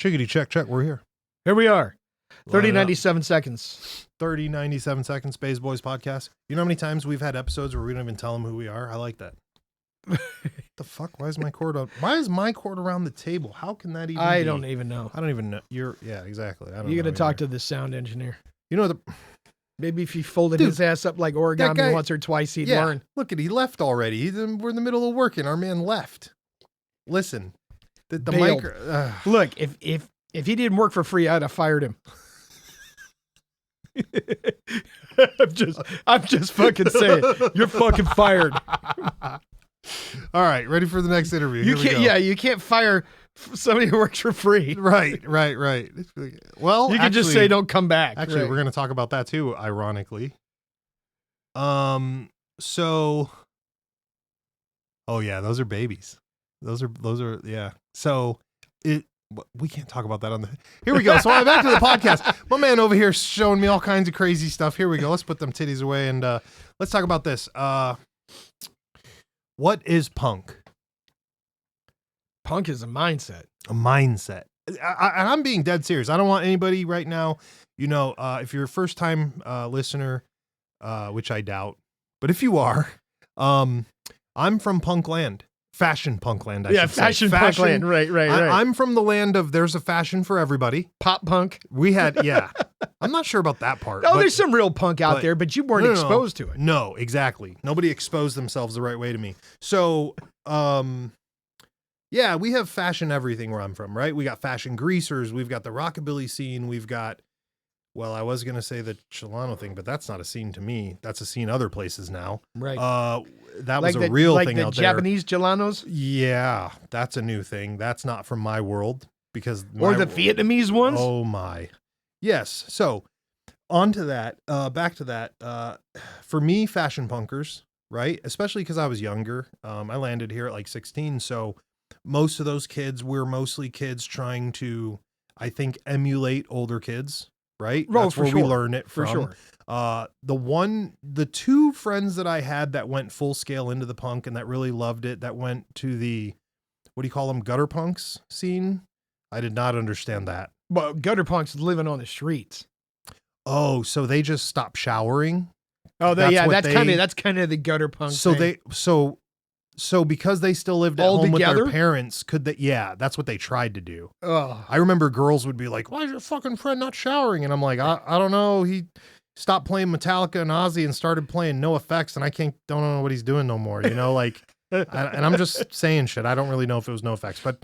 Chickadee, check. We're here. Here we are. Line it up. 97 seconds. 97 seconds, Bays Boys podcast. You know how many times we've had episodes where we don't even tell them who we are? I like that. The fuck? Why is my cord around the table? How can that even I be? don't even know. I don't even know. Yeah, exactly. I don't You're know going to talk either. to the sound engineer. You know, Maybe if he folded Dude, his ass up like that origami guy- once or twice, he'd yeah, learn. look at he left already. We're in the middle of working. Our man left. Listen, the Bailed. mic. Look, if he didn't work for free, I'd have fired him. I'm just fucking saying, you're fucking fired. All right, ready for the next interview. Here we go. Yeah, you can't fire somebody who works for free. Right. Well, You can just say don't come back. Actually, right. we're going to talk about that too, ironically. So, oh yeah, those are babies. Those are, yeah. So we can't talk about that on the, here we go. So I'm back to the podcast. My man over here is showing me all kinds of crazy stuff. Here we go. Let's put them titties away and, let's talk about this. What is punk? Punk is a mindset. A mindset. And I'm being dead serious. I don't want anybody right now, if you're a first time listener, which I doubt, but if you are, I'm from punk land, fashion punk land. I should say. Fashion punk land. Right. I'm from the land of there's a fashion for everybody. Pop punk. We had, yeah, I'm not sure about that part. Oh, but- there's some real punk out but- there, but you weren't No. exposed to it. No, exactly. Nobody exposed themselves the right way to me. So, yeah, we have fashion everything where I'm from, right? We got fashion greasers. We've got the rockabilly scene. We've got, well, I was going to say the Chilano thing, but that's not a scene to me. That's a scene other places now. Right. That was a real thing out there. Japanese Gelanos? Yeah, that's a new thing. That's not from my world because Or my the Vietnamese ones? Oh my. Yes. So on to that, back to that, for me, fashion punkers, right? Especially because I was younger. I landed here at like 16. So most of those kids were mostly kids trying to, I think, emulate older kids, right? Oh, That's for where we sure. learn it For from. sure. The two friends that I had that went full scale into the punk and that really loved it, that went to the, what do you call them? Gutter punks scene. I did not understand that. But gutter punks living on the streets. Oh, so they just stopped showering. Oh, That's what that's kind of the gutter punk. So thing. so because they still lived at All home with together? their parents, could they? Yeah, that's what they tried to do. Oh, I remember girls would be like, "Why is your fucking friend not showering?" And I'm like, I don't know. He stopped playing Metallica and Ozzy and started playing No Effects, and I don't know what he's doing no more. And I'm just saying shit. I don't really know if it was No Effects, but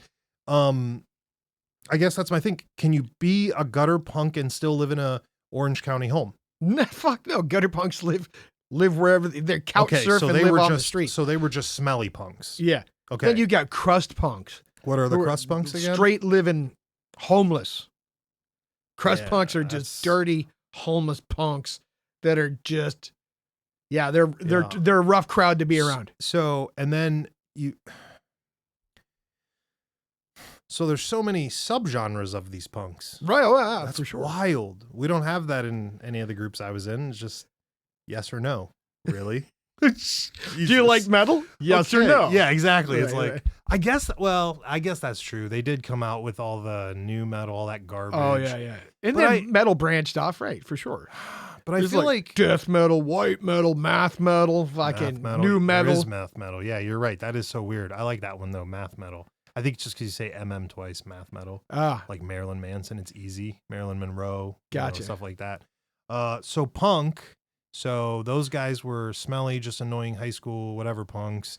I guess that's my thing. Can you be a gutter punk and still live in a Orange County home? no, fuck no. Gutter punks live wherever they're couch surf and live on the street. So they were just smelly punks. Yeah. Okay. Then you got crust punks. What are the who are crust punks again? Straight living homeless. Crust Yeah, punks are that's- just dirty homeless punks that are just, they're Yeah. a rough crowd to be around. So, and then so there's so many subgenres of these punks. Right. Oh, yeah, That's for sure. wild. We don't have that in any of the groups I was in. It's just yes or no. Really? Do you like metal? Yes or Okay. no? Yeah, exactly. It's Right, like, right. I guess that's true. They did come out with all the new metal, all that garbage. Oh, yeah. And But then metal branched off, right, for sure. But I There's feel like death metal, white metal, math metal, fucking new There metal. is math metal. Yeah, you're right. That is so weird. I like that one though, math metal. I think it's just because you say MM twice, math metal. Ah, Like Marilyn Manson, it's easy. Marilyn Monroe, Gotcha. stuff like that. So punk. So those guys were smelly, just annoying high school, whatever punks.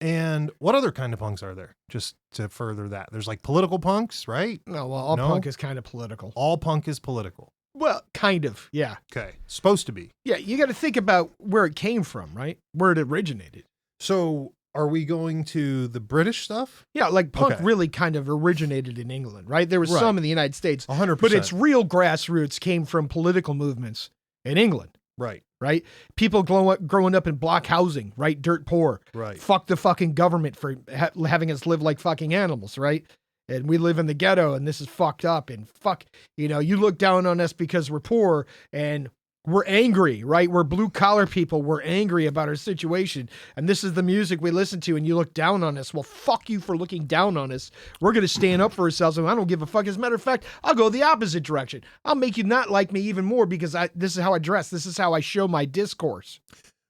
And what other kind of punks are there? Just to further that, there's like political punks, right? no, well, all No? punk is kind of political. All punk is political. Well, kind of, yeah. Okay, supposed to be. Yeah, you got to think about where it came from, right? Where it originated. So are we going to the British stuff? Yeah, like punk Okay. really kind of originated in England, right? There was Right. some in the United States, 100%. but its real grassroots came from political movements in England, right, right? People growing up in block housing, right? Dirt poor. right. Fuck the fucking government for having us live like fucking animals, right? And we live in the ghetto and this is fucked up and fuck, you look down on us because we're poor and We're angry, right? We're blue collar people. We're angry about our situation. And this is the music we listen to, and you look down on us. Well, fuck you for looking down on us. We're going to stand up for ourselves, and I don't give a fuck. As a matter of fact, I'll go the opposite direction. I'll make you not like me even more because this is how I dress. This is how I show my discourse.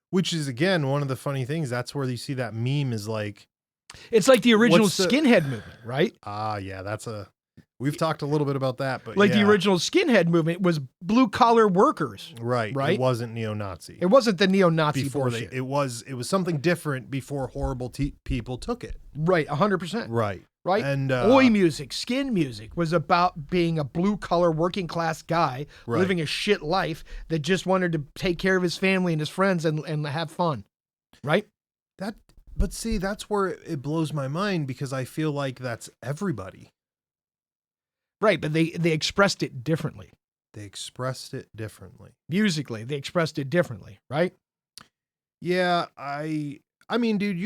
Which is, again, one of the funny things. That's where you see that meme is like... It's like the original What's the- skinhead movement, right? Yeah, that's a... We've talked a little bit about that, but Like the yeah. original skinhead movement was blue collar workers. Right. Right? It wasn't neo-Nazi. It wasn't the neo-Nazi Before bullshit. it was something different before horrible people took it. Right, 100%. Right. Right? And Oi music, skin music was about being a blue collar working class guy Right. living a shit life that just wanted to take care of his family and his friends and have fun. Right? But see, that's where it blows my mind because I feel like that's everybody. Right, but they expressed it differently. They expressed it differently. Musically, they expressed it differently, right? Yeah, I mean, dude,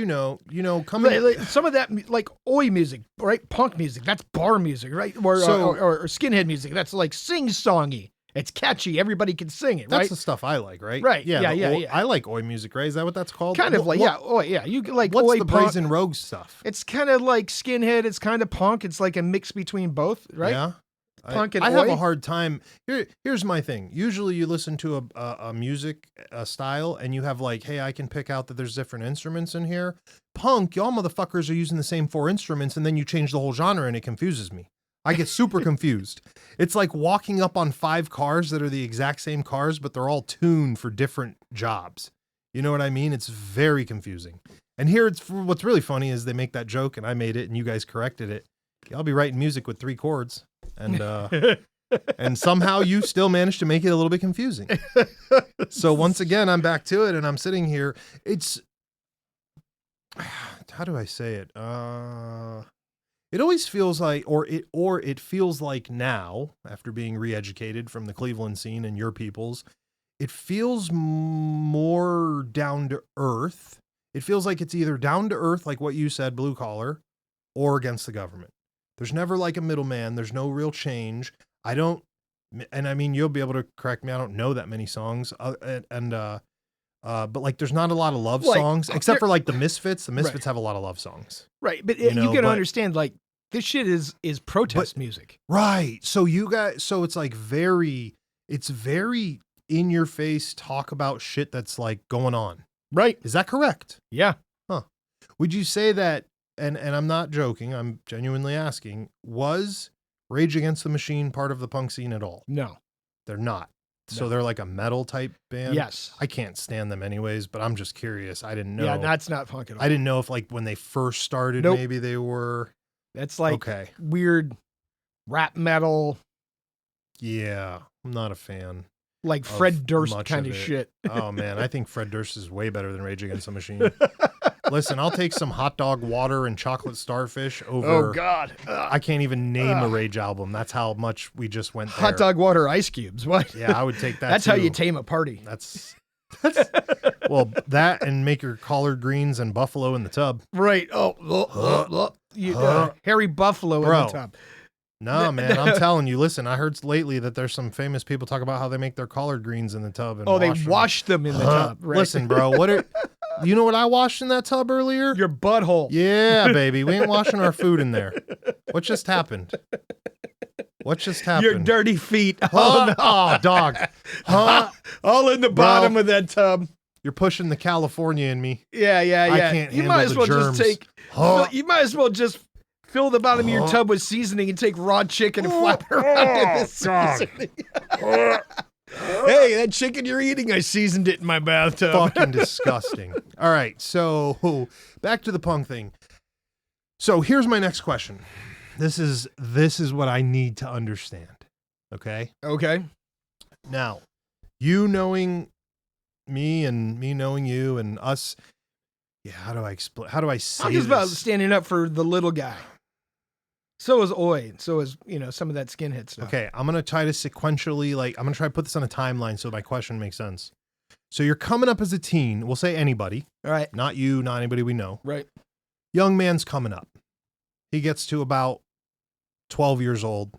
coming Like, some of that, like oi music, right? Punk music, that's bar music, right? Or, So- or skinhead music, that's like sing-songy. It's catchy. Everybody can sing it, that's right? the stuff I like, right? Right, Yeah. yeah, the yeah, oi- yeah. I like oi music, right? Is that what that's called? Kind of like, yeah, oi, yeah. You like What's oi the punk. Brazen Rogue stuff? It's kind of like skinhead. It's kind of punk. It's like a mix between both, right? Yeah. Punk and I have oi? a hard time. Here's my thing. Usually you listen to a music style and you have like, hey, I can pick out that there's different instruments in here. Punk, y'all motherfuckers are using the same 4 instruments and then you change the whole genre and it confuses me. I get super confused. It's like walking up on 5 cars that are the exact same cars, but they're all tuned for different jobs. You know what I mean? It's very confusing. And here what's really funny is they make that joke and I made it and you guys corrected it. I'll be writing music with 3 chords. And and somehow you still managed to make it a little bit confusing. So once again, I'm back to it and I'm sitting here. It's, how do I say it? It always feels like, or it feels like now, after being re-educated from the Cleveland scene and your peoples, it feels more down to earth. It feels like it's either down to earth, like what you said, blue collar, or against the government. There's never like a middleman. There's no real change. And I mean, you'll be able to correct me. I don't know that many songs. But like, there's not a lot of love Like, songs, except for like the Misfits. The Misfits have a lot of love songs. Right, but You you, know, can but- understand, like, this shit is protest music. Right. So it's like it's very in your face talk about shit that's like going on. Right. Is that correct? Yeah. Would you say that, and I'm not joking, I'm genuinely asking, was Rage Against the Machine part of the punk scene at all? No. They're not. So No. they're like a metal type band? Yes. I can't stand them anyways, but I'm just curious. I didn't know. Yeah, that's not punk at all. I didn't know if like when they first started, Nope. maybe they were. That's like Okay. weird rap metal, Yeah. I'm not a fan. like Of Fred Durst much kind of of it. shit. Oh man, I think Fred Durst is way better than Rage Against the Machine. Listen, I'll take some hot dog water and chocolate starfish over. Oh God. I can't even name a Ugh. Rage album. That's how much we just went there. Hot dog water ice cubes. What? Yeah, I would take that. That's how you too. tame a party. That's well, that and make your collard greens and buffalo in the tub. Right. Harry Buffalo in Bro. the top. No, man, I'm telling you. Listen, I heard lately that there's some famous people talk about how they make their collard greens in the tub. And Oh, they them. wash them in the tub. Right. Listen, bro, you know what I washed in that tub earlier? Your butthole. Yeah, baby. We ain't washing our food in there. What just happened? What just happened? Your dirty feet. Huh? Oh, no. Oh, dog. Huh? All in the Bro. bottom of that tub. You're pushing the California in me. Yeah, yeah, I yeah. can't You handle might as the well germs. just take. Huh? You might as well just fill the bottom of your Huh? tub with seasoning and take raw chicken and flap it around in the seasoning. Hey, that chicken you're eating, I seasoned it in my bathtub. Fucking disgusting. All right, so back to the punk thing. So here's my next question. This is what I need to understand. Okay? Okay. Now, you knowing me and me knowing you and us, yeah, how do I explain? How do I say I'm just about this? standing up for the little guy. So is Oi. So is, some of that skinhead stuff. Okay, I'm going to try to sequentially, I'm going to try to put this on a timeline so my question makes sense. So you're coming up as a teen. We'll say anybody, All right. not you, not anybody we know. Right. Young man's coming up. He gets to about 12 years old.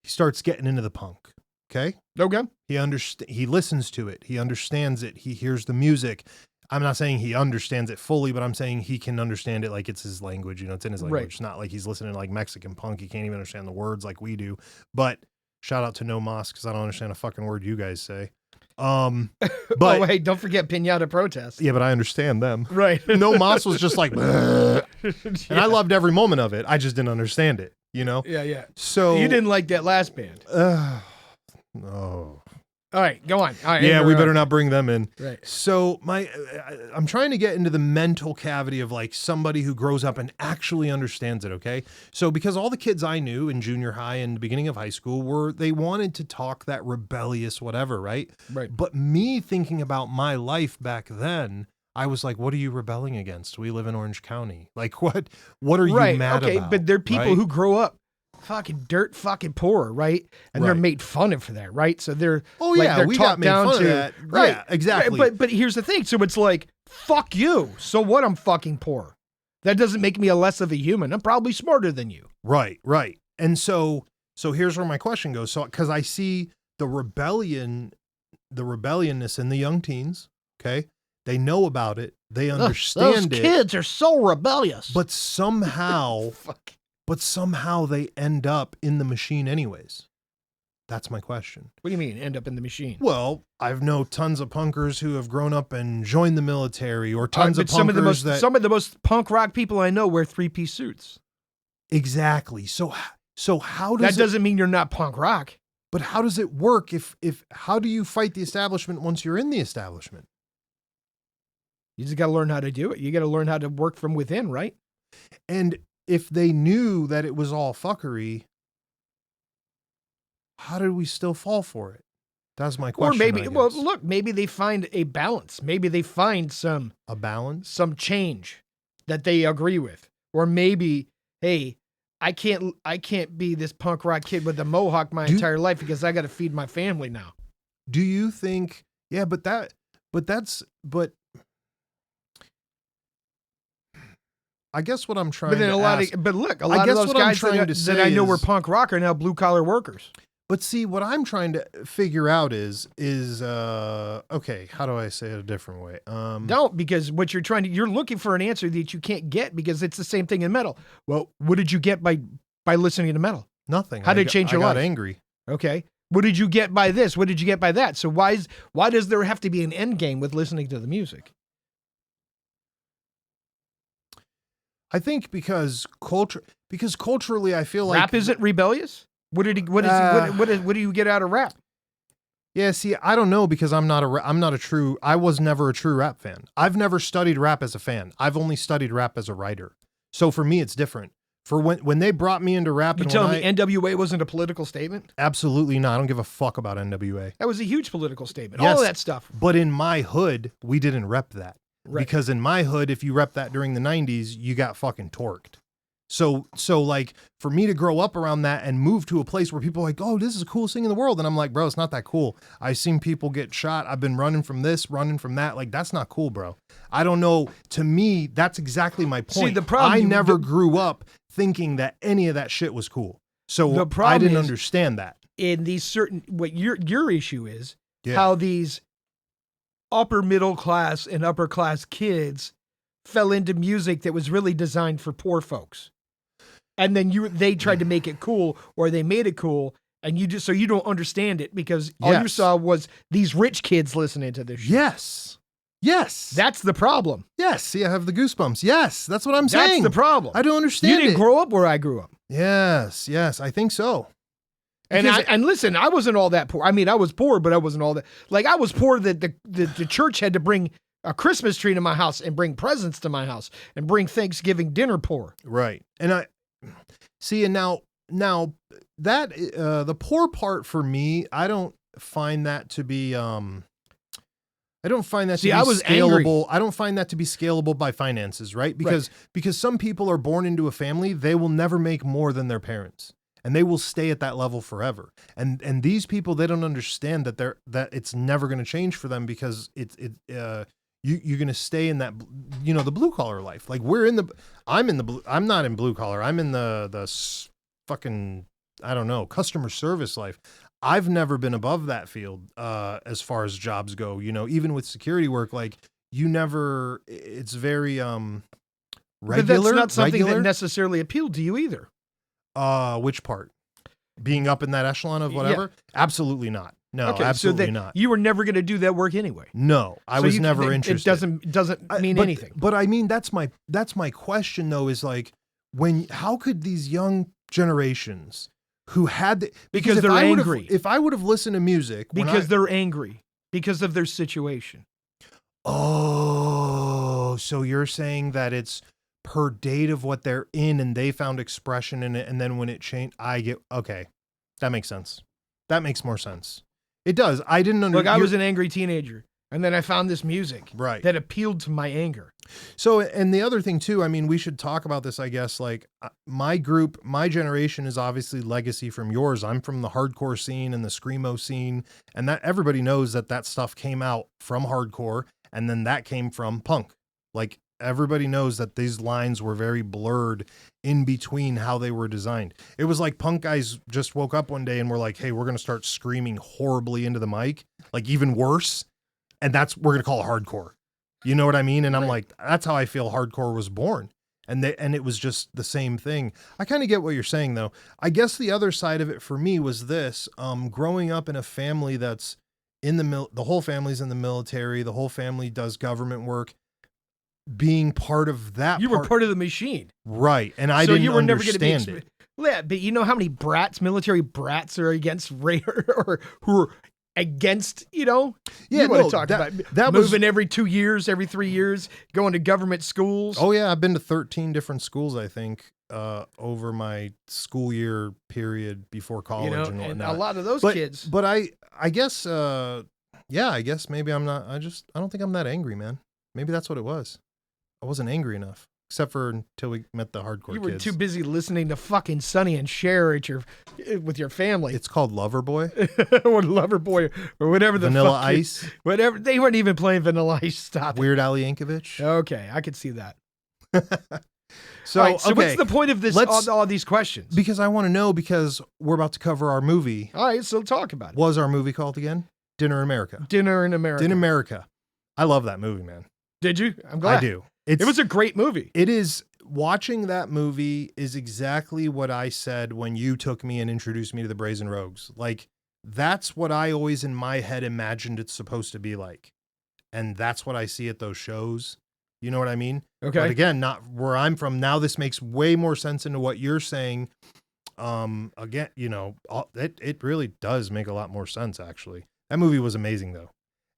He starts getting into the punk. Okay. Okay. He listens to it. He understands it. He hears the music. I'm not saying he understands it fully, but I'm saying he can understand it like it's his language. You know, it's in his language. Right. It's not like he's listening to like Mexican punk. He can't even understand the words like we do. But shout out to No Mas, because I don't understand a fucking word you guys say. But oh, hey, don't forget Pinata Protest. yeah, but I understand them. Right. No Mas was just like, and I loved every moment of it. I just didn't understand it, you know? Yeah, yeah. So You didn't like that last band. no. All right, go on. All right, Yeah, we better not bring them in. Right. So I'm trying to get into the mental cavity of like somebody who grows up and actually understands it. Okay. So because all the kids I knew in junior high and the beginning of high school they wanted to talk that rebellious whatever. Right. Right. But me thinking about my life back then, I was like, what are you rebelling against? We live in Orange County. Like what are you mad about? But they're people right? who grow up fucking dirt fucking poor, right? And they're Right. made fun of for that, right? So they're they're we got talked made down fun to of that. right, Yeah, exactly. But here's the thing. So it's like, fuck you. So what? I'm fucking poor. That doesn't make me a less of a human. I'm probably smarter than you. Right. And so here's where my question goes. So because I see the rebelliousness in the young teens. Okay, they know about it. They understand Those it. kids are so rebellious. But somehow. Fuck. But somehow they end up in the machine anyways. That's my question. What do you mean end up in the machine? Well, I've known tons of punkers who have grown up and joined the military, or tons of punkers some of the most punk rock people I know wear 3-piece suits. Exactly. So how does That doesn't mean you're not punk rock. But how does it work if how do you fight the establishment once you're in the establishment? You just got to learn how to do it. You got to learn how to work from within, right? And if they knew that it was all fuckery, how did we still fall for it? That's my question. Or maybe, well, look, maybe they find a balance. Maybe they find a balance, some change that they agree with. Or maybe, hey, I can't be this punk rock kid with a mohawk my entire life because I got to feed my family now. Do you think? Yeah, but I guess what I'm trying but then to ask, but look, a lot of those guys that I know were punk rock are now blue collar workers. But see, what I'm trying to figure out is okay, how do I say it a different way? Don't, because what you're looking for an answer that you can't get because it's the same thing in metal. Well, what did you get by listening to metal? Nothing. How did it change your life? I got angry. Okay. What did you get by this? What did you get by that? So why does there have to be an end game with listening to the music? I think because culturally, I feel like rap isn't rebellious. What do you get out of rap? Yeah, see, I don't know because I was never a true rap fan. I've never studied rap as a fan. I've only studied rap as a writer. So for me, it's different. For when they brought me into rap, You telling me NWA wasn't a political statement? Absolutely not. I don't give a fuck about NWA. That was a huge political statement. Yes, all of that stuff. But in my hood, we didn't rep that. Right. Because in my hood, if you rep that during the 90s, you got fucking torqued. So like for me to grow up around that and move to a place where people are like, oh, this is the coolest thing in the world. And I'm like, bro, it's not that cool. I've seen people get shot. I've been running from this, running from that. Like, that's not cool, bro. I don't know. To me, that's exactly my point. See, the problem, I never grew up thinking that any of that shit was cool. So the problem I didn't is, understand that. In these certain, what your issue is, Yeah. how these upper middle class and upper class kids fell into music that was really designed for poor folks. And then they tried to make it cool, or they made it cool, and you don't understand it because all you saw was these rich kids listening to this shit. Yes. That's the problem. Yes. See, I have the goosebumps. Yes. That's what I'm saying. That's the problem. I don't understand You didn't grow up where I grew up. Yes. I think so. And listen, I wasn't all that poor. I mean, I was poor, but I wasn't all that. Like, I was poor that the church had to bring a Christmas tree to my house and bring presents to my house and bring Thanksgiving dinner poor. Right. And I see, and now that the poor part for me, I don't find that to be I don't find that to be scalable. I don't find that to be scalable by finances, right? Because some people are born into a family, they will never make more than their parents. And they will stay at that level forever. And these people, they don't understand that it's never going to change for them because you're going to stay in that, the blue collar life. Like I'm not in blue collar. I'm in the fucking I don't know, customer service life. I've never been above that field as far as jobs go. You know, even with security work, like you never. It's very regular. But that's not something regular? that necessarily appealed to you either. Which part? Being up in that echelon of whatever? Absolutely not. No, Okay, absolutely so not. you were never going to do that work anyway. No, I So was you- never it interested. doesn't mean anything. But I mean, that's my question though. Is like how could these young generations who had Because if they're I would've- angry. If I would have listened to music, Because they're angry because of their situation. oh, so you're saying that it's per date of what they're in, and they found expression in it, and then when it changed, okay, that makes sense. That makes more sense. It does. I didn't Look, I was an angry teenager, and then I found this music right. that appealed to my anger. So, and the other thing too, I mean, we should talk about this, I guess, like my group, my generation is obviously legacy from yours. I'm from the hardcore scene and the screamo scene, and that everybody knows that stuff came out from hardcore, and then that came from punk. Like everybody knows that these lines were very blurred in between how they were designed. It was like punk guys just woke up one day and were like, hey, we're going to start screaming horribly into the mic, like even worse. And we're going to call it hardcore. You know what I mean? And I'm like, that's how I feel hardcore was born. And it was just the same thing. I kind of get what you're saying though. I guess the other side of it for me was this, growing up in a family that's in the whole family's in the military. The whole family does government work. Being part of that, You were part of the machine. right? And I didn't understand it. Yeah, but you know how many military brats are against or who are against, you know? Yeah, you want no, to talk that about was moving every 2 years, every 3 years, going to government schools. Oh yeah, I've been to 13 different schools, I think, over my school year period before college you know, and and whatnot. a lot of those but, kids. But I guess yeah, I guess maybe I'm not. I don't think I'm that angry, man. Maybe that's what it was. I wasn't angry enough, except for until we met the hardcore You were kids. too busy listening to fucking Sonny and Cher with your family. It's called Loverboy. or Loverboy or whatever the Vanilla fuck Ice. Whatever. They weren't even playing Vanilla Ice. Stop it. Weird Al Yankovic. Okay, I could see that. So, All right, so okay, what's the point of this? All these questions. because I want to know, because we're about to cover our movie. All right, so talk about it. What was our movie called again? Dinner in America. Dinner in America. Dinner in America. I love that movie, man. Did you? I'm glad. I do. It was a great movie. It is. Watching that movie is exactly what I said when you took me and introduced me to the Brazen Rogues. Like, that's what I always in my head imagined it's supposed to be like. And that's what I see at those shows. You know what I mean? Okay. But again, not where I'm from. Now this makes way more sense into what you're saying. Again, you know, it really does make a lot more sense, actually. That movie was amazing, though.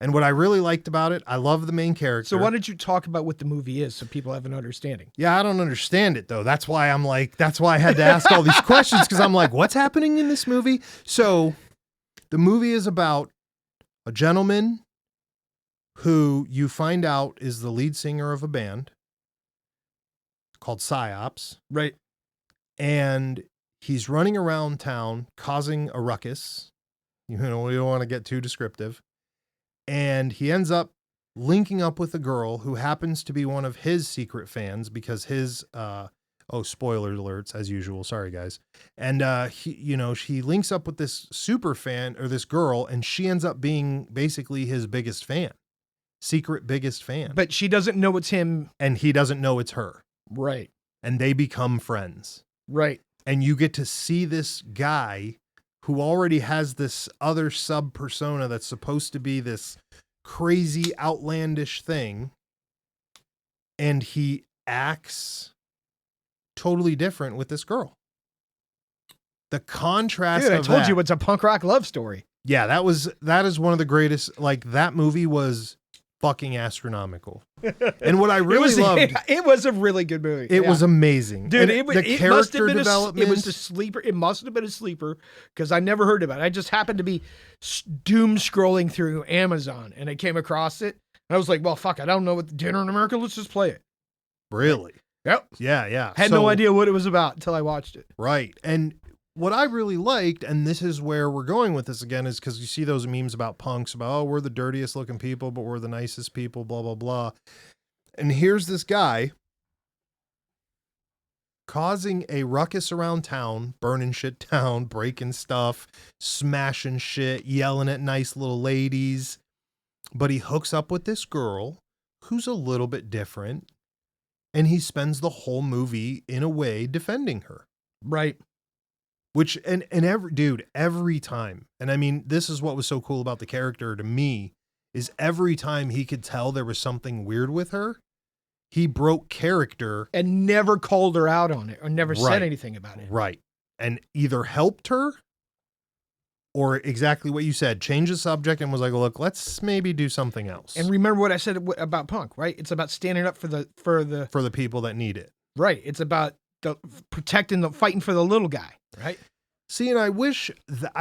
And what I really liked about it, I love the main character. So why don't you talk about what the movie is so people have an understanding? Yeah, I don't understand it though. That's why I had to ask all these questions, because I'm like, what's happening in this movie? So the movie is about a gentleman who you find out is the lead singer of a band called Psyops. Right. And he's running around town causing a ruckus. You know, we don't want to get too descriptive. And he ends up linking up with a girl who happens to be one of his secret fans, because his, spoiler alerts as usual. Sorry guys. And, he links up with this super fan, or this girl, and she ends up being basically his biggest fan, secret biggest fan. But she doesn't know it's him. And he doesn't know it's her. Right. And they become friends. Right. And you get to see this guy who already has this other sub persona that's supposed to be this crazy, outlandish thing. And he acts totally different with this girl. The contrast Dude, I of told that, you it's a punk rock love story. yeah, that is one of the greatest. Like, that movie was fucking astronomical. And what I really loved, it was a really good movie. it was amazing. Dude, And it the must have character been development. it was a sleeper. It must have been a sleeper because I never heard about it. I just happened to be doom scrolling through Amazon and I came across it. And I was like, well, fuck, I don't know what Dinner in America. Let's just play it. Really? Yep. Yeah. Had no idea what it was about until I watched it. Right. And what I really liked, and this is where we're going with this again, is because you see those memes about punks about, oh, we're the dirtiest looking people, but we're the nicest people, blah, blah, blah. And here's this guy causing a ruckus around town, burning shit down, breaking stuff, smashing shit, yelling at nice little ladies. But he hooks up with this girl who's a little bit different, and he spends the whole movie in a way defending her. Right. Which, and every time, and I mean, this is what was so cool about the character to me, is every time he could tell there was something weird with her, he broke character. And never called her out on it or never Right. said anything about it. Right. And either helped her or exactly what you said, changed the subject and was like, look, let's maybe do something else. And remember what I said about Punk, right? It's about standing up for the people that need it. right. It's about fighting for the little guy, right? See, and I wish that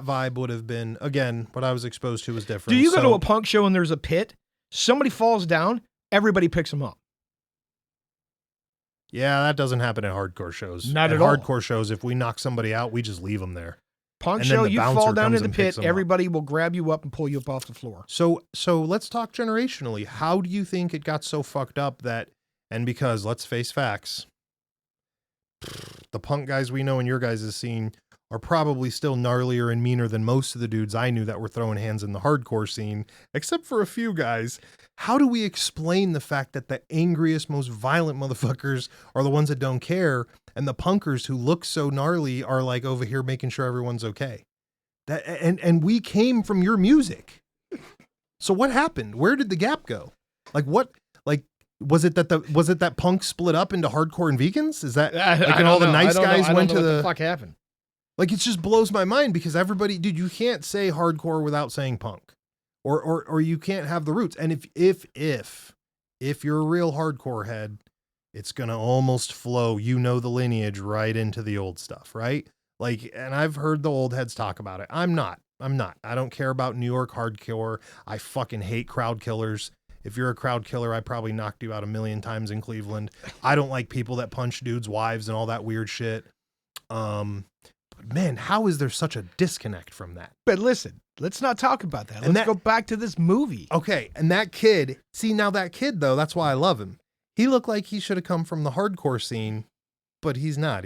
vibe would have been, again, what I was exposed to was different. Do you go to a Punk show and there's a pit, somebody falls down, everybody picks them up? Yeah, that doesn't happen at hardcore shows. Not at all. Hardcore shows, if we knock somebody out, we just leave them there. Punk And then show, the you bouncer fall down comes in the and picks pit, 'em up. everybody will grab you up and pull you up off the floor. So let's talk generationally. How do you think it got so fucked up that, and because let's face facts, the Punk guys we know in your guys' scene are probably still gnarlier and meaner than most of the dudes I knew that were throwing hands in the hardcore scene, except for a few guys. How do we explain the fact that the angriest, most violent motherfuckers are the ones that don't care, and the punkers who look so gnarly are like over here making sure everyone's okay? That and we came from your music. So what happened? Where did the gap go? Like what? Like was it that Punk split up into hardcore and vegans? Is that like and all the nice guys went to what the fuck happened? Like it just blows my mind because everybody, dude, you can't say hardcore without saying punk, or you can't have the roots. And if you're a real hardcore head, it's gonna almost flow, the lineage right into the old stuff, right? Like, and I've heard the old heads talk about it. I'm not. I don't care about New York hardcore. I fucking hate crowd killers. If you're a crowd killer, I probably knocked you out a million times in Cleveland. I don't like people that punch dudes' wives and all that weird shit. Man, how is there such a disconnect from that? But listen, let's not talk about that. And Let's go back to this movie. Okay, and that kid, now that kid, though, that's why I love him. He looked like he should have come from the hardcore scene, but he's not.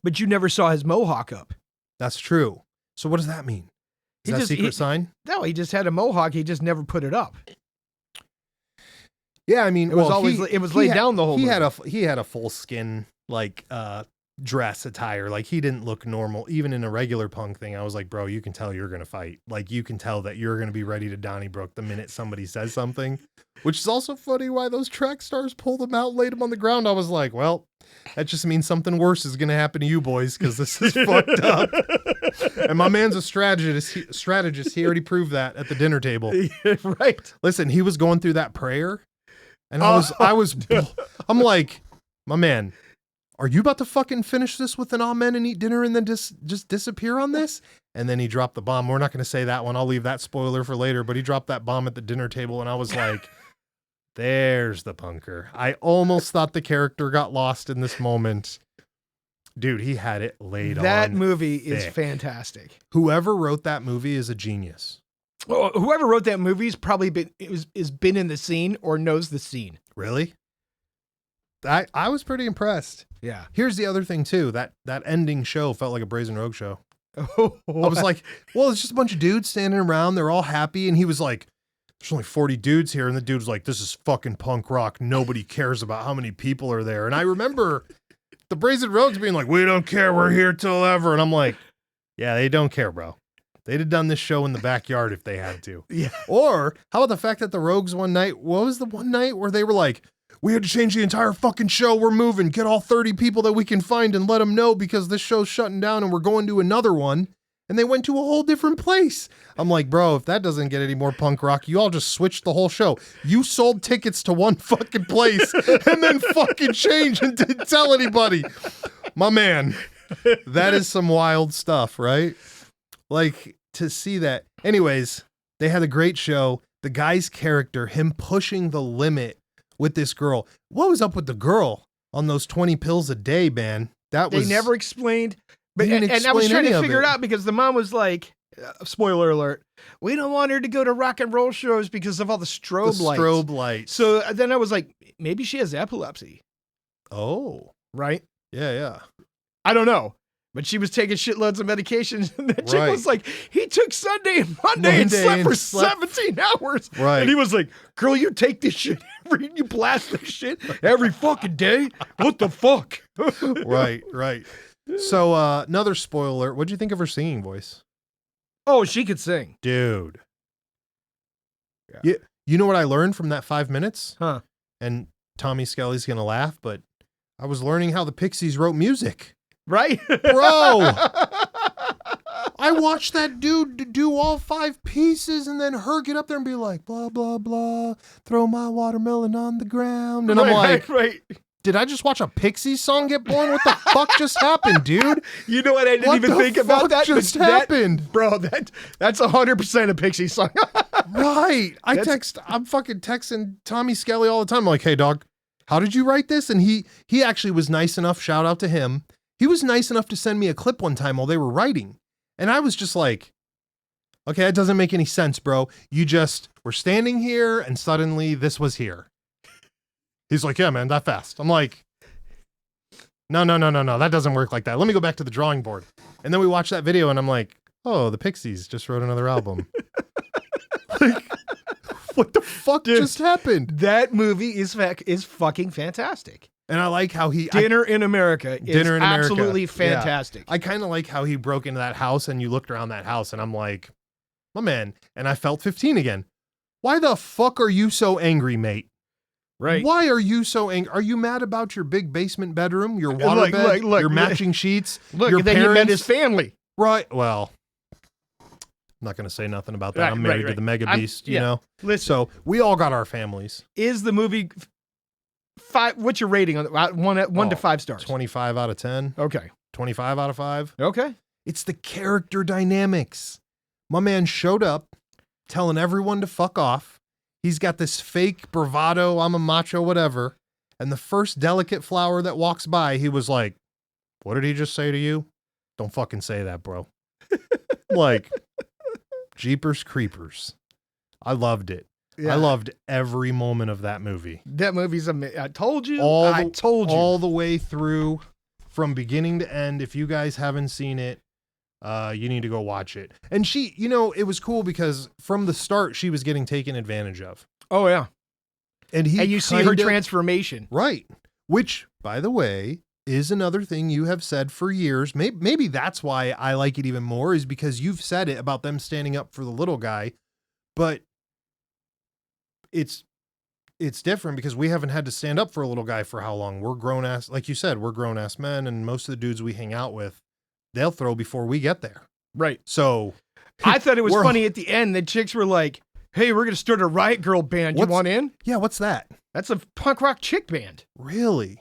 But you never saw his mohawk up. That's true. So what does that mean? Is that a secret sign? No, he just had a mohawk. He just never put it up. Yeah, I mean, it was laid down the whole movie. He had a full skin, like, dress attire. Like he didn't look normal even in a regular Punk thing. I was like, bro, you can tell you're gonna fight. Like you can tell that you're gonna be ready to Donnybrook the minute somebody says something, which is also funny why those track stars pulled him out, laid him on the ground. I was like, well, that just means something worse is gonna happen to you boys because this is fucked up. And my man's a strategist. He already proved that at the dinner table. Right. Listen, he was going through that prayer and I'm like, my man, are you about to fucking finish this with an amen and eat dinner and then just disappear on this? And then he dropped the bomb. We're not going to say that one. I'll leave that spoiler for later, but he dropped that bomb at the dinner table and I was like, there's the punker. I almost thought the character got lost in this moment. Dude, he had it laid on. That movie is fantastic. Whoever wrote that movie is a genius. Well, whoever wrote that movie has probably been in the scene or knows the scene. Really? I was pretty impressed. Yeah. Here's the other thing too. That ending show felt like a Brazen Rogue show. I was like, well, it's just a bunch of dudes standing around. They're all happy. And he was like, there's only 40 dudes here. And the dude was like, this is fucking punk rock. Nobody cares about how many people are there. And I remember the Brazen Rogues being like, we don't care. We're here till ever. And I'm like, yeah, they don't care, bro. They'd have done this show in the backyard if they had to. Yeah. Or how about the fact that the Rogues what was the one night where they were like, we had to change the entire fucking show. We're moving. Get all 30 people that we can find and let them know because this show's shutting down and we're going to another one. And they went to a whole different place. I'm like, bro, if that doesn't get any more punk rock, you all just switched the whole show. You sold tickets to one fucking place and then fucking changed and didn't tell anybody. My man, that is some wild stuff, right? Like to see that. Anyways, they had a great show. The guy's character, him pushing the limit with this girl. What was up with the girl on those 20 pills a day, man? They never explained. But and I was trying to figure it out because the mom was like, spoiler alert, we don't want her to go to rock and roll shows because of all the strobe lights. So then I was like, maybe she has epilepsy. Oh. Right? Yeah, yeah. I don't know. But she was taking shitloads of medications, and that chick Right. was like, he took Sunday and Monday and slept for slept- 17 hours. Right. And he was like, girl, you take this shit you blast this shit every fucking day? What the fuck? Right, right. So another spoiler. What'd you think of her singing voice? Oh, she could sing. Dude. Yeah. You know what I learned from that 5 minutes? Huh. And Tommy Skelly's going to laugh, but I was learning how the Pixies wrote music. Right? Bro. I watched that dude do all 5 pieces and then her get up there and be like, blah, blah, blah, throw my watermelon on the ground. And I'm like, right. did I just watch a Pixies song get born? What the fuck just happened, dude? You know what? I didn't What even the think about fuck that. just but that- happened? bro, that's 100% a Pixie song. Right. I'm fucking texting Tommy Skelly all the time. I'm like, hey, dog, how did you write this? And he actually was nice enough, shout out to him. He was nice enough to send me a clip one time while they were writing. And I was just like, okay, that doesn't make any sense, bro. You just were standing here and suddenly this was here. He's like, yeah, man, that fast. I'm like, no. That doesn't work like that. Let me go back to the drawing board. And then we watched that video and I'm like, oh, the Pixies just wrote another album. Like, what the fuck Dude, just happened? That movie is fucking fantastic. And I like how he Dinner in America is Dinner in America. absolutely Yeah. fantastic. I kind of like how he broke into that house and you looked around that house and I'm like, my man, and I felt 15 again. Why the fuck are you so angry, mate? Right. Why are you so angry? Are you mad about your big basement bedroom, your waterbed, look, your matching sheets, Look, your and then he met parents? his family. Right. Well, I'm not going to say nothing about that. Right, I'm married right, to the right. mega I'm- beast, yeah. you know? Listen, So we all got our families. is the movie five? What's your rating on one to Oh, 5 stars? 25 out of 10, Okay. 25 out of 5. Okay. It's the character dynamics. My man showed up telling everyone to fuck off. He's got this fake bravado, I'm a macho, whatever. And the first delicate flower that walks by, he was like, what did he just say to you? Don't fucking say that, bro. Like, Jeepers Creepers. I loved it. Yeah. I loved every moment of that movie. That movie's amazing. I told you. All I the- told you. All the way through from beginning to end. If you guys haven't seen it, you need to go watch it. And she, you know, it was cool because from the start, she was getting taken advantage of. Oh yeah. And And you see her kinda- transformation. Right. Which, by the way, is another thing you have said for years. Maybe that's why I like it even more, is because you've said it about them standing up for the little guy. But it's different because we haven't had to stand up for a little guy for how long? We're grown ass, like you said, we're grown ass men, and most of the dudes we hang out with, they'll throw before we get there. Right. So I thought it was We're- funny at the end. The chicks were like, "Hey, we're gonna start a Riot Girl band. You What's- want in?" yeah, what's that? That's a punk rock chick band. Really?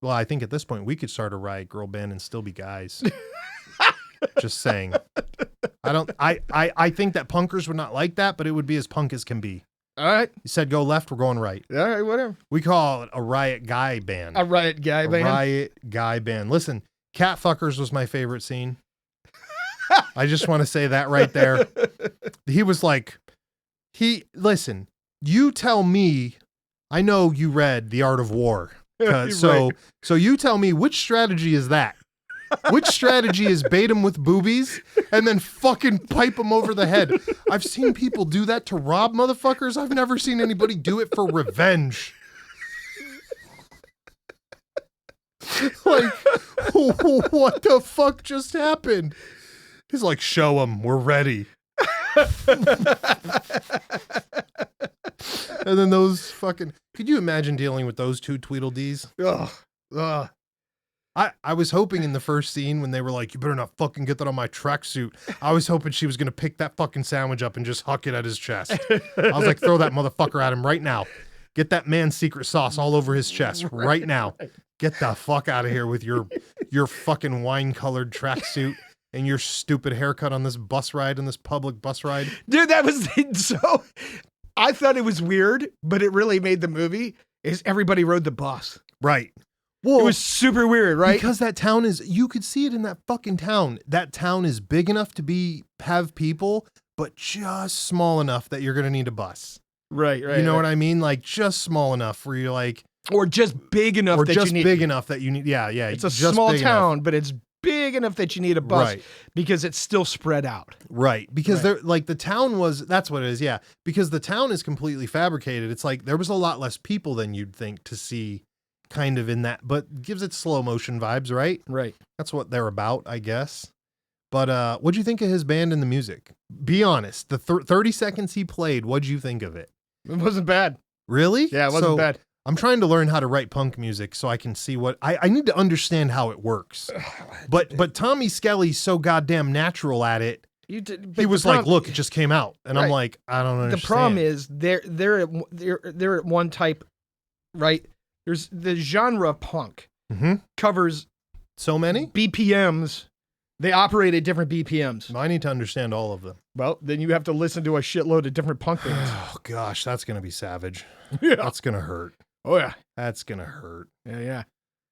Well, I think at this point we could start a Riot Girl band and still be guys. Just saying. I think that punkers would not like that, but it would be as punk as can be. All right. You said go left, we're going right. All right. Whatever. We call it a Riot Guy band. A Riot Guy A band. Riot Guy band. Listen, Cat Fuckers was my favorite scene. I just want to say that right there. He was like, listen, you tell me, I know you read The Art of War. So you tell me, which strategy is that? Which strategy is bait him with boobies and then fucking pipe him over the head? I've seen people do that to rob motherfuckers. I've never seen anybody do it for revenge. Like, what the fuck just happened? He's like, show him, we're ready. And then those fucking, could you imagine dealing with those two Tweedledees? Ugh. Ugh. I was hoping in the first scene when they were like, you better not fucking get that on my tracksuit. I was hoping she was going to pick that fucking sandwich up and just huck it at his chest. I was like, throw that motherfucker at him right now. Get that man's secret sauce all over his chest right now. Get the fuck out of here with your fucking wine-colored tracksuit and your stupid haircut on this bus ride, on this public bus ride. Dude, that was so. I thought it was weird, but it really made the movie. Is everybody rode the bus? Right. Well, It was super weird, right? because that town is, you could see it in that fucking town. That town is big enough to have people, but just small enough that you're going to need a bus. Right. You know what I mean? Like just small enough where you're like, Or just big enough or that just you need. big enough that you need. Yeah, yeah. It's a just small big enough. town, but it's big enough that you need a bus Right. because it's still spread out. Right. Because Right. they're like the town was, that's what it is. Yeah. Because the town is completely fabricated. It's like there was a lot less people than you'd think to see kind of in that, but gives it slow motion vibes, right? Right. That's what they're about, I guess. But what'd you think of his band and the music? Be honest. The 30 seconds he played, what'd you think of it? It wasn't bad. Really? Yeah, it wasn't So, bad. I'm trying to learn how to write punk music so I can see what I need to understand how it works. But Tommy Skelly's so goddamn natural at it. He was like, "Look, it just came out," and I'm Right. like, "I don't understand." The problem is they're at one type, right? There's the genre punk Mhm. covers So many. BPMs. They operate at different BPMs. I need to understand all of them. Well, then you have to listen to a shitload of different punk bands. Oh gosh, that's gonna be savage. Yeah. That's gonna hurt. Oh yeah. That's gonna hurt. Yeah.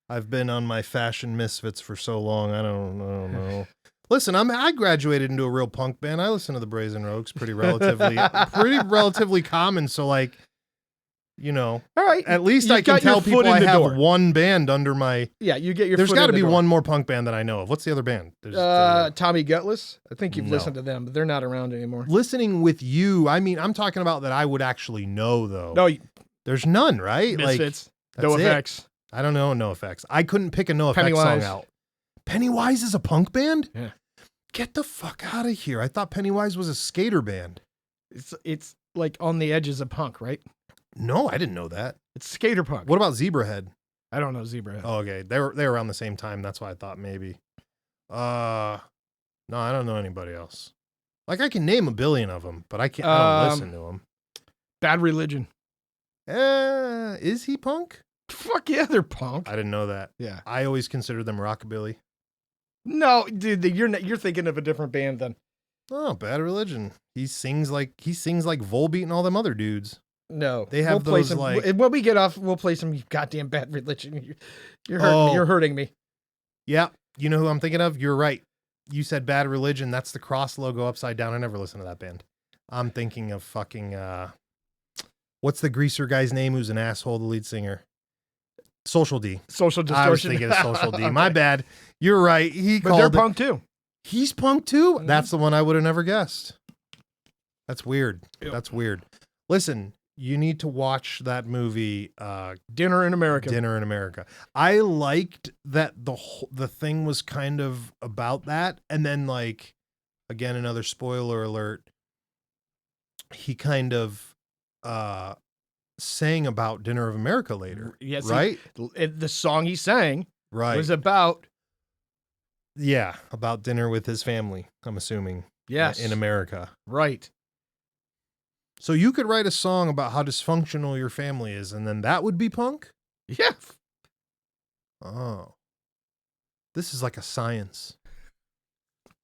I've been on my fashion misfits for so long. I don't know. Listen, I graduated into a real punk band. I listen to the Brazen Rogues pretty relatively common. So like, you know, All right. at least You I can got your tell people foot in I the have door. one band under my. Yeah, you get your. There's got to be one more punk band that I know of. What's the other band? Tommy Gutless. I think you've No. listened to them, but they're not around anymore. Listening with you. I mean, I'm talking about that I would actually know though. No, There's none, right? Misfits. Like No that's it. effects. I don't know No Effects. I couldn't pick a No Effects Pennywise. song out. Pennywise is a punk band? Yeah. Get the fuck out of here. I thought Pennywise was a skater band. It's like on the edges of punk, right? No, I didn't know that. It's skater punk. What about Zebrahead? I don't know Zebrahead. Oh, okay. They were around the same time. That's why I thought maybe. No, I don't know anybody else. Like I can name a billion of them, but I can't. I don't listen to them. Bad Religion. Is he punk? Fuck yeah, they're punk. I didn't know that. Yeah. I always considered them rockabilly. No, dude, you're thinking of a different band then. Oh, Bad Religion. He sings like Volbeat and all them other dudes. No, They have play those, some, like- when we get off, we'll play some goddamn Bad Religion. You're hurting me. You're hurting me. Yeah, you know who I'm thinking of? You're right. You said Bad Religion. That's the cross logo upside down. I never listened to that band. I'm thinking of fucking what's the greaser guy's name who's an asshole, the lead singer? Social D. Social I was Distortion. thinking of Social D. Okay. My bad. You're right. But they're punk too. He's punk too? Mhm. That's the one I would have never guessed. That's weird. Yep. That's weird. Listen, you need to watch that movie Dinner in America. Dinner in America. I liked that the thing was kind of about that, and then like again another spoiler alert. He kind of sang about Dinner of America later. Yes, right, The song he sang right. was about Yeah, about dinner with his family. I'm assuming. yes, in America. right. So you could write a song about how dysfunctional your family is, and then that would be punk? Yeah, Oh. This is like a science.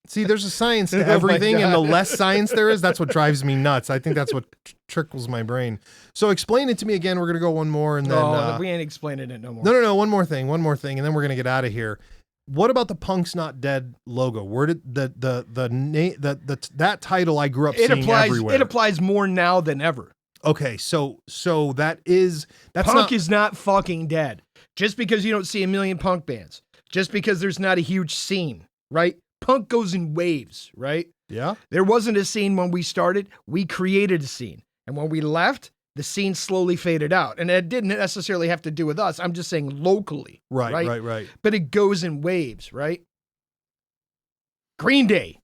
See, there's a science Oh to my everything, and the God. less science there is, that's what drives me nuts. I think that's what trickles my brain. So explain it to me again. We're going to go one more, and then... no, we ain't explaining it no more. No. One more thing, and then we're going to get out of here. What about the Punk's Not Dead logo? Where did that title I grew up It seeing applies. everywhere? It applies more that's Okay, so that's punk not, is not fucking dead. Just because you don't see a million punk bands, just because there's not a huge scene, right? Punk goes in waves, right? yeah. There wasn't a scene when we started. We created a scene, and when we left, the scene slowly faded out. And it didn't necessarily have to do with us. I'm just saying locally, Right. But it goes in waves, right? Green Day,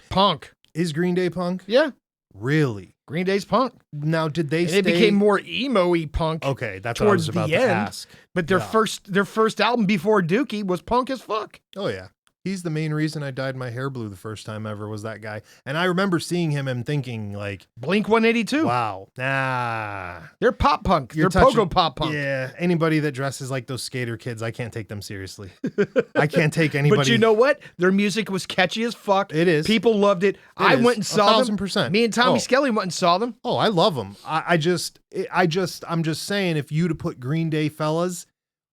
punk, Is Green Day punk? yeah. Really? Green Day's punk. Now, did they And stay? it became more emo-y punk. Okay, that's what I towards was about the to end. ask. But their Yeah. first album before Dookie was punk as fuck. Oh yeah, he's the main reason I dyed my hair blue the first time ever was that guy. And I remember seeing him and thinking like, Blink 182. wow, nah. They're pop punk. You're They're touching- pogo pop punk. Yeah, anybody that dresses like those skater kids, I can't take them seriously. I can't take anybody. But you know what? Their music was catchy as fuck. It is. People loved it. I is. went and saw them. 1,000%. Me and Tommy Oh. Skelly went and saw them. Oh, I love them. I'm just saying, if you to put Green Day fellas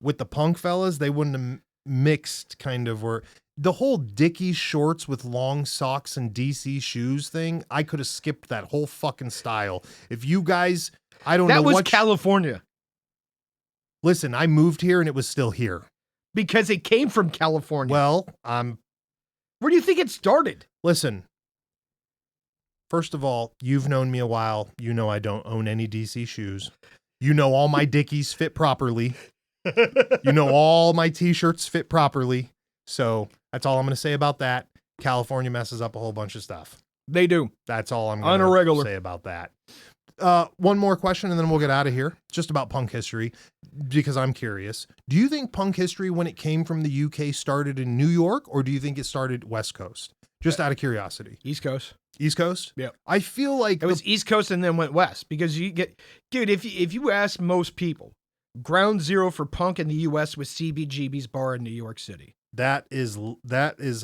with the punk fellas, they wouldn't have mixed kind of, or the whole Dickies shorts with long socks and DC shoes thing. I could have skipped that whole fucking style. If you guys, I don't know That was what. California. Listen, I moved here and it was still here. Because it came from California. Well, Where do you think it started? listen. First of all, you've known me a while. You know I don't own any DC shoes. You know all my Dickies fit properly. You know all my t-shirts fit properly. So that's all I'm going to say about that. California messes up a whole bunch of stuff. They do. That's all I'm On a going regular. to say about that. One more question and then we'll get out of here. Just about punk history, because I'm curious. Do you think punk history, when it came from the UK, started in New York, or do you think it started West Coast? Just out of curiosity. East Coast. East Coast? Yeah. I feel like It was East Coast and then went west because you get, dude, if you ask most people, ground zero for punk in the U.S. was CBGB's bar in New York City. that is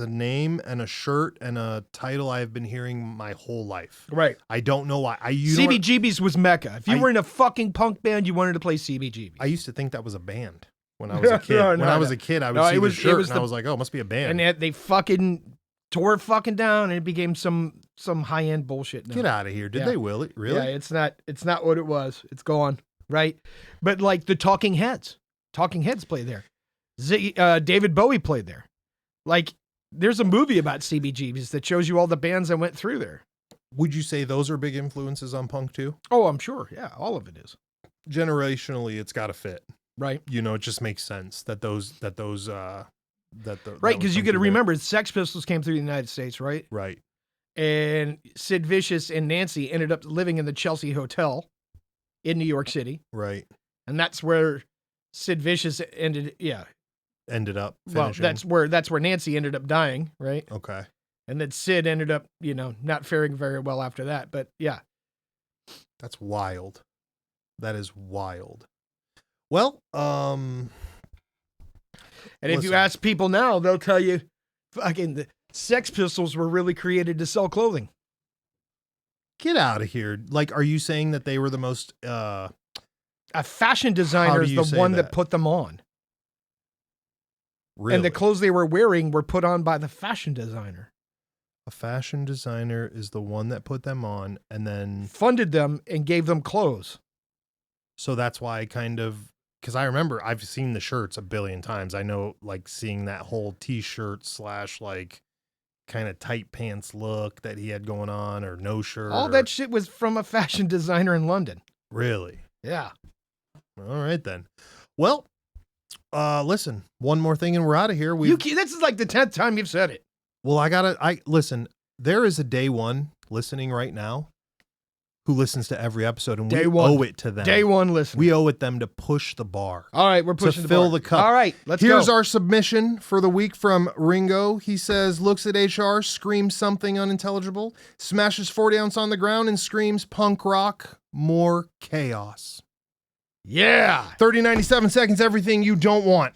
a name and a shirt and a title I've been hearing my whole life. Right. I don't know why. You know what? CBGB's was Mecca. If you I- were in a fucking punk band, you wanted to play CBGB. I used to think that was a band when I was a kid. No, when no, I was no. a kid, I would No, see it was- the it shirt was and I the- was like, oh, it must be a band. and they fucking tore it fucking down and it became some high-end bullshit now. Get out of here. Did Yeah. they really? Yeah, it's not what it was. It's gone, right? But like the Talking Heads played there. David Bowie played there. Like there's a movie about CBGBs that shows you all the bands that went through there. Would you say those are big influences on punk too? Oh, I'm sure. Yeah, all of it is. Generationally, it's got to fit. Right. You know, it just makes sense that those Right, that because would you come got to through there. remember Sex Pistols came through the United States, right? Right. And Sid Vicious and Nancy ended up living in the Chelsea Hotel in New York City. Right. And that's where Sid Vicious ended. Yeah. Ended up Well, finishing. that's where Nancy ended up dying, right? Okay. And then Sid ended up, not faring very well after that. But yeah. That's wild. That is wild. Well, And if you Listen. ask people now, they'll tell you fucking the Sex Pistols were really created to sell clothing. get out of here. Like, are you saying that they were the most A fashion designer is you the say one that? that put them on. really? And the clothes they were wearing were put on by the fashion designer. A fashion designer is the one that put them on, and then Funded them and gave them clothes. so that's why I kind of, because I remember I've seen the shirts a billion times. I know, like, seeing that whole t-shirt / like kind of tight pants look that he had going on, or no shirt. All or- that shit was from a fashion designer in London. Really? Yeah. All right then. Well, listen, one more thing and we're out of here. This is like the 10th time you've said it. Well, listen, there is a day one listening right now who listens to every episode, and Day we one. owe it to them. Day one listening. We owe it them to push the bar. All right, we're pushing fill bar. the cup. All right, let's Here's go. our submission for the week from Ringo. He says, looks at HR, screams something unintelligible, smashes 40 ounce on the ground, and screams punk rock, more chaos. Yeah. 30, 97 seconds, everything you don't want.